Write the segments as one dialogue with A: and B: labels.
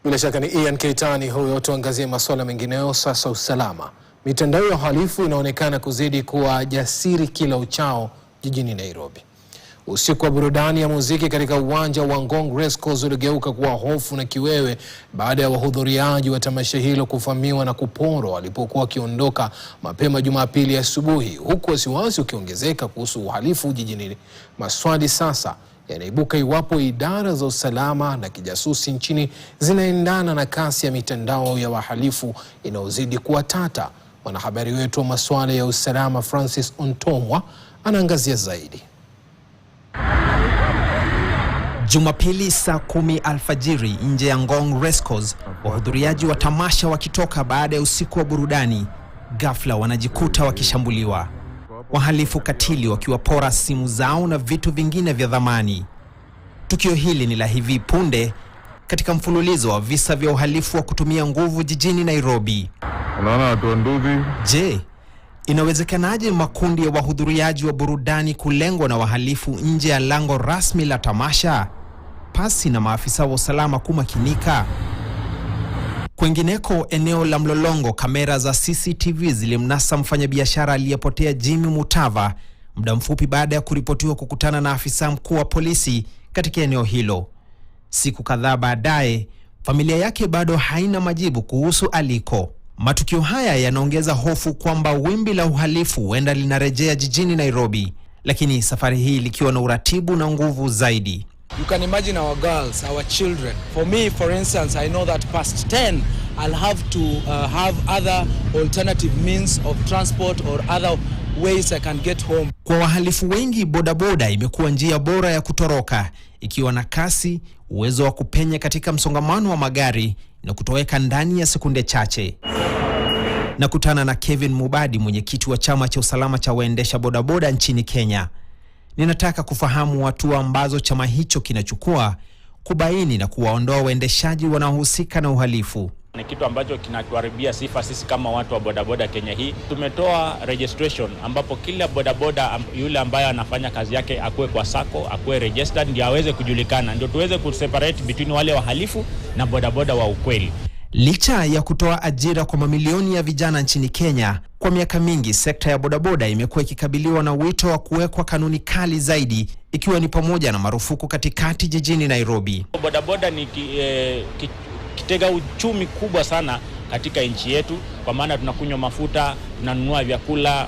A: Bila shaka ni Ian Keitani huyo. Tuangazie masuala mengineyo sasa. Usalama. Mitandao ya uhalifu inaonekana kuzidi kuwa jasiri kila uchao jijini Nairobi. Usiku wa burudani ya muziki katika uwanja wa Ngong Race Course uligeuka kuwa hofu na kiwewe baada ya wahudhuriaji wa tamasha hilo kuvamiwa na kuporwa walipokuwa wakiondoka mapema Jumapili asubuhi, huku wasiwasi ukiongezeka kuhusu uhalifu jijini. Maswali sasa yanaibuka iwapo idara za usalama na kijasusi nchini zinaendana na kasi ya mitandao ya wahalifu inaozidi kuwa tata. Mwanahabari wetu wa masuala ya usalama Francis Ontomwa anaangazia zaidi.
B: Jumapili saa 10 alfajiri nje ya Ngong Race Course, wahudhuriaji wa tamasha wakitoka baada ya usiku wa burudani, ghafla wanajikuta wakishambuliwa. Wahalifu katili wakiwapora simu zao na vitu vingine vya dhamani. Tukio hili ni la hivi punde katika mfululizo wa visa vya uhalifu wa kutumia nguvu jijini Nairobi.
C: Unaona watu wanduzi?
B: Je, inawezekanaje makundi ya wahudhuriaji wa burudani kulengwa na wahalifu nje ya lango rasmi la tamasha, pasi na maafisa wa usalama kumakinika? Kwengineko eneo la Mlolongo, kamera za CCTV zilimnasa mfanyabiashara aliyepotea Jimmy Mutava muda mfupi baada ya kuripotiwa kukutana na afisa mkuu wa polisi katika eneo hilo. Siku kadhaa baadaye, familia yake bado haina majibu kuhusu aliko. Matukio haya yanaongeza hofu kwamba wimbi la uhalifu huenda linarejea jijini Nairobi, lakini safari hii likiwa na uratibu na nguvu zaidi.
D: You can imagine our girls, our children. For me, for instance, I know that past 10, I'll have to have other alternative means of transport or other ways I can get home.
B: Kwa wahalifu wengi, bodaboda imekuwa njia bora ya kutoroka, ikiwa na kasi, uwezo wa kupenya katika msongamano wa magari na kutoweka ndani ya sekunde chache. Nakutana na Kevin Mubadi, mwenyekiti wa chama cha usalama cha waendesha bodaboda nchini Kenya. Ninataka kufahamu hatua ambazo chama hicho kinachukua kubaini na kuwaondoa waendeshaji wanaohusika na uhalifu.
E: Ni kitu ambacho kinatuharibia sifa sisi kama watu wa bodaboda Kenya hii. Tumetoa registration ambapo kila bodaboda yule ambaye anafanya kazi yake akuwe kwa sako, akuwe registered, ndio aweze kujulikana, ndio tuweze kuseparate between wale wahalifu na bodaboda wa ukweli.
B: Licha ya kutoa ajira kwa mamilioni ya vijana nchini Kenya, kwa miaka mingi sekta ya bodaboda imekuwa ikikabiliwa na wito wa kuwekwa kanuni kali zaidi, ikiwa ni pamoja na marufuku katikati jijini Nairobi.
E: Bodaboda ni kitega uchumi kubwa sana katika nchi yetu, kwa maana tunakunywa mafuta, tunanunua vyakula,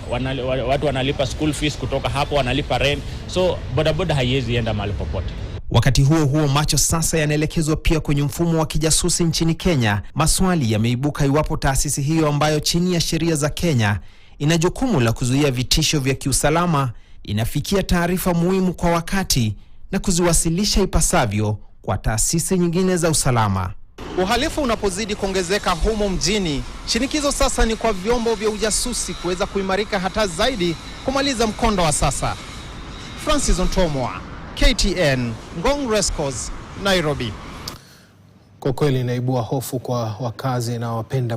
E: watu wanalipa school fees kutoka hapo, wanalipa rent. So bodaboda haiwezi enda mahali popote.
B: Wakati huo huo, macho sasa yanaelekezwa pia kwenye mfumo wa kijasusi nchini Kenya. Maswali yameibuka iwapo taasisi hiyo ambayo chini ya sheria za Kenya ina jukumu la kuzuia vitisho vya kiusalama inafikia taarifa muhimu kwa wakati na kuziwasilisha ipasavyo kwa taasisi nyingine za usalama.
F: Uhalifu unapozidi kuongezeka humo mjini, shinikizo sasa ni kwa vyombo vya ujasusi kuweza kuimarika hata zaidi kumaliza mkondo wa sasa. Francis Ontomwa, KTN, Ngong Race Course, Nairobi.
A: Kwa kweli inaibua hofu kwa wakazi na wapenda